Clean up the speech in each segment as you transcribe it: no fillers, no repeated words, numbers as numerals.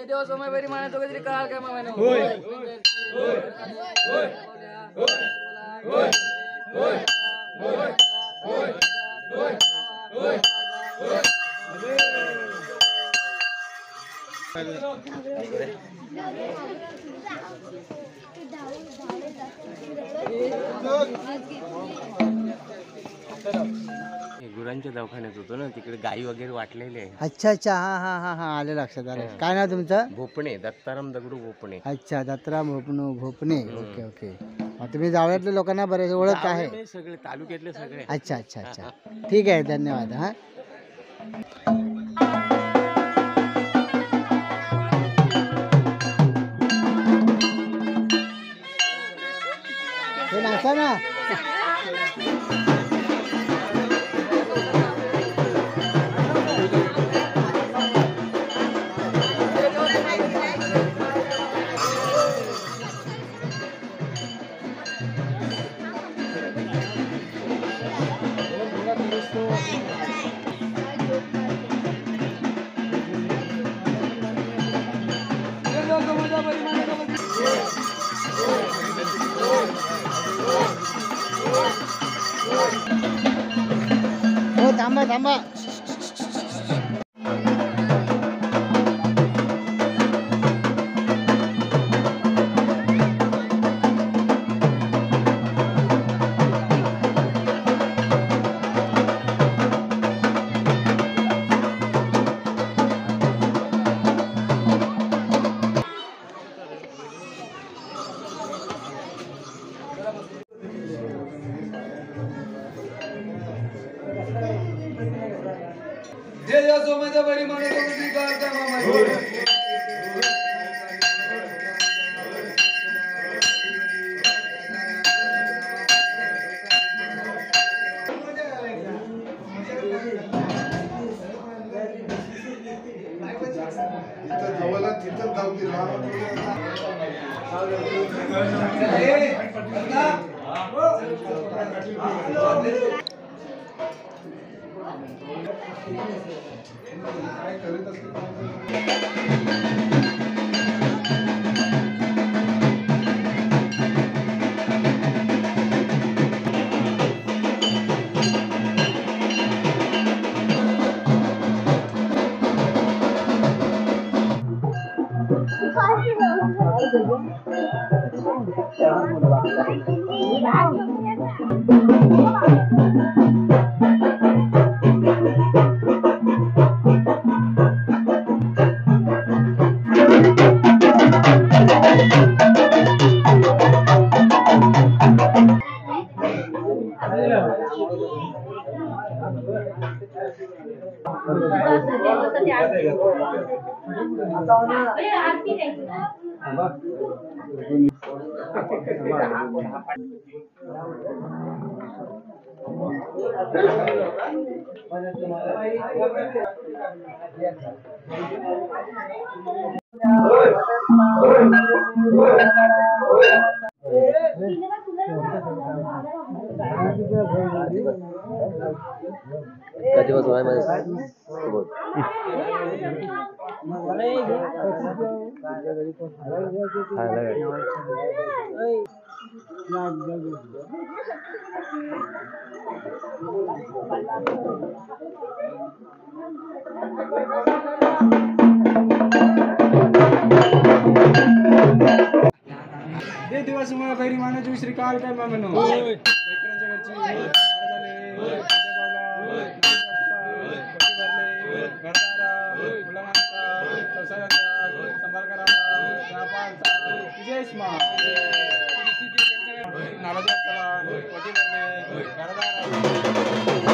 देव समय बरी माने तो कधी काळ काय माने होय गुरांच्या दवाखान्यात होतो ना, तिकडे गाई वगैरे वाटलेले आहे. अच्छा अच्छा, हा हा हा हा, आलं लक्षात आलं. काय नाव तुमचं? भोपणे, दत्ताराम दगडू भोपणे. अच्छा, दत्ताराम भोपणे. Okay okay. तुम्ही जावळ्यातल्या लोकांना बरेच ओळख आहे? सगळे तालुक्यातले सगळे. अच्छा अच्छा अच्छा, ठीक आहे, धन्यवाद. हा, हे नाचा ना. हो, थांबा थांबा. दे दिवस मला बैरी मानाची श्री काल काय मामनो बैकरांच्या घरची झाले घरदारा मुलांचा संसाराचा संभाळ करा व्यापारचा विजयस्मा नाराज चला पती भरले घरदारा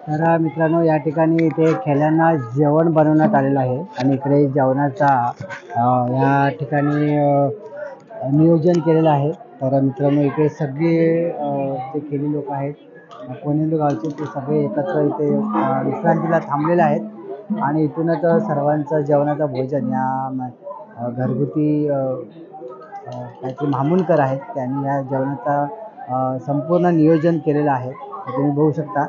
तर मित्रांनो या ठिकाणी इथे खेळ्यांना जेवण बनवण्यात आलेलं आहे आणि इकडे जेवणाचा या ठिकाणी नियोजन केलेलं आहे। तर मित्रांनो इकडे सगळे जे खेळी लोक आहेत कोणेंदू गावचे ते सगळे एकत्र इथे विश्रांतीला थांबलेले आहेत आणि इथूनच सर्वांचं जेवणाचं भोजन या घरगुती काहीतरी मामूनकर आहेत त्यांनी या जेवणाचा संपूर्ण नियोजन केलेलं आहे। तुम्ही बघू शकता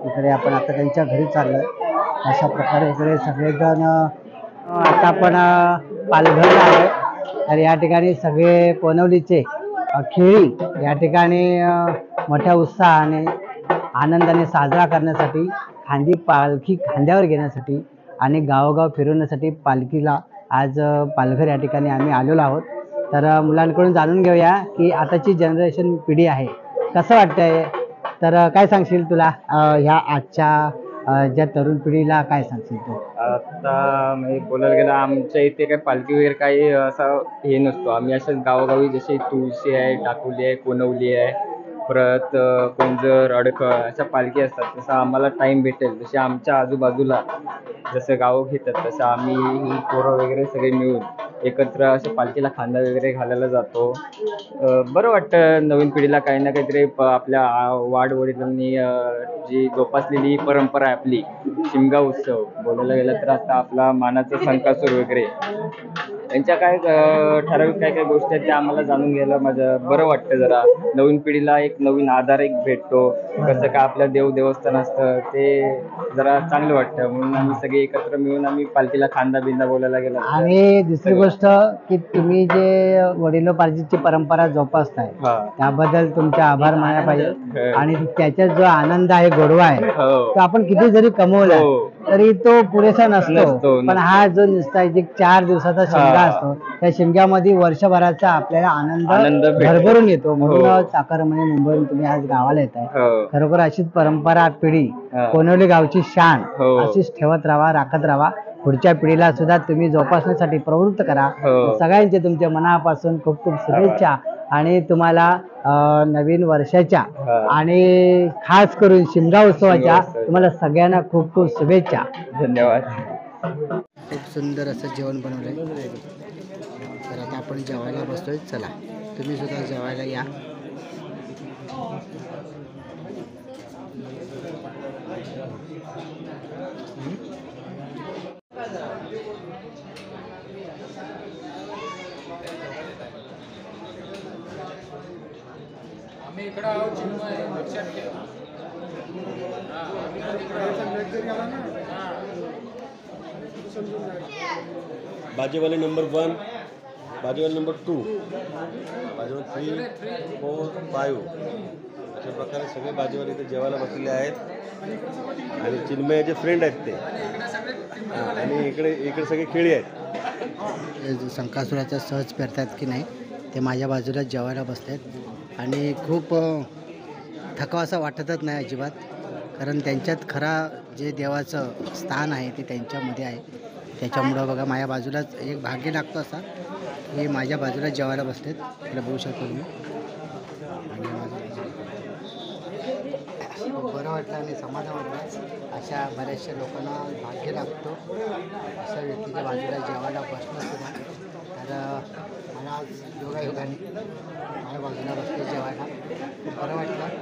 इकडे आपण आता त्यांच्या घरी चाललो आहे। अशा प्रकारे इकडे सगळेजण आता आपण पालघरला आहे तर या ठिकाणी सगळे पोनवलीचे खेळी या ठिकाणी मोठ्या उत्साहाने आनंदाने साजरा करण्यासाठी पालखी खांद्यावर घेण्यासाठी आणि गावोगाव फिरवण्यासाठी पालखीला आज पालघर या ठिकाणी आम्ही आलेलो आहोत। तर मुलांकडून जाणून घेऊया की आताची जनरेशन पिढी आहे कसं वाटतंय। तर काय सांगशील तुला ह्या आजच्या ज्या तरुण पिढीला काय सांगशील तू। आता म्हणजे बोलायला गेलं आमच्या इथे काय पालखी वगैरे काही असं हे नसतो। आम्ही असं गावोगावी जसे तुळशी आहे, टाकुली आहे, कोणवली आहे परत कोण जर अडखळ अशा पालखी असतात तसं आम्हाला टाईम भेटेल जसे आमच्या आजूबाजूला जसं गावं घेतात तसं आम्ही ही पोरं वगैरे सगळे मिळून एकत्र अशा पालखीला खांदा वगैरे घालायला जातो. बरं वाटतं नवीन पिढीला काही ना काहीतरी आपल्या वाडवडिलांनी जी जोपासलेली ही परंपरा आहे आपली शिमगा उत्सव बोलायला गेलं तर आता आपला मानाचा संकासूर वगैरे त्यांच्या काय ठराविक काय काय गोष्टी आहेत त्या आम्हाला जाणून घ्यायला माझं बरं वाटतं. जरा नवीन पिढीला एक नवीन आधार एक भेटतो. कसं काय आपलं देवस्थान असतं ते जरा चांगलं वाटतं म्हणून आम्ही सगळे एकत्र मिळून आम्ही पालखीला खांदा बिंदा बोलायला गेलो. आणि दुसरी गोष्ट की तुम्ही जे वडिलोपार्जितची परंपरा जोपासताय त्याबद्दल तुमचे आभार मानायला पाहिजे. आणि त्याच्यात जो आनंद आहे गोडवा आहे तो आपण किती जरी कमवला तरी तो पुरेसा नसतो. पण हा जो नैसर्गिक 4 दिवसाचा शिमगा असतो त्या शिमग्यामध्ये वर्षभराचा आपल्याला आनंद भरभरून येतो. म्हणून चाकरमानी मुंबईहून तुम्ही आज गावाला येत आहे. खरोखर अशीच परंपरा पिढी कोणवली गावची शान अशीच ठेवत राहा राखत राहा. पुढच्या पिढीला सुद्धा तुम्ही जोपासण्यासाठी प्रवृत्त करा. सगळ्यांचे तुमच्या मनापासून खूप खूप शुभेच्छा आणि तुम्हाला नवीन वर्षाच्या आणि खास करून शिमगा उत्सवाच्या तुम्हाला सगळ्यांना खूप खूप शुभेच्छा. धन्यवाद. खूप सुंदर असं जेवण बनवलंय. तर आता आपण जेवायला बसतोय. चला तुम्ही सुद्धा जेवायला या. आम्ही इकडं आहोत चिन्मय लक्षात ठेव. भाजीवाले नंबर 1, भाजीवाले नंबर 2, भाजीवाले 3, 4, 5 अशा प्रकारे सगळे भाजीवाले इथे जेवायला बसलेले आहेत. आणि चिन्मयाचे फ्रेंड आहेत ते. आणि इकडे सगळे खेळी आहेत. संकासुराचा सहज पेरतात की नाही ते माझ्या बाजूला जेवायला बसलेत आणि खूप थकावा असं वाटतच नाही अजिबात. कारण त्यांच्यात खरा जे देवाचं स्थान आहे ते त्यांच्यामध्ये आहे. त्याच्यामुळं बघा माझ्या बाजूलाच एक भाग्य लागतो असा हे माझ्या बाजूला जेवायला बसलेत. त्याला बघू शकतो मी. खूप बरं वाटलं आणि समाधान वाटलं. अशा बऱ्याचशा लोकांना भाग्य लागतो अशा व्यक्तीच्या बाजूला जेवायला बसणं सुद्धा. तर मला आज योगायोगाने माझ्या बाजूला बसले जेवायला खूप बरं वाटलं.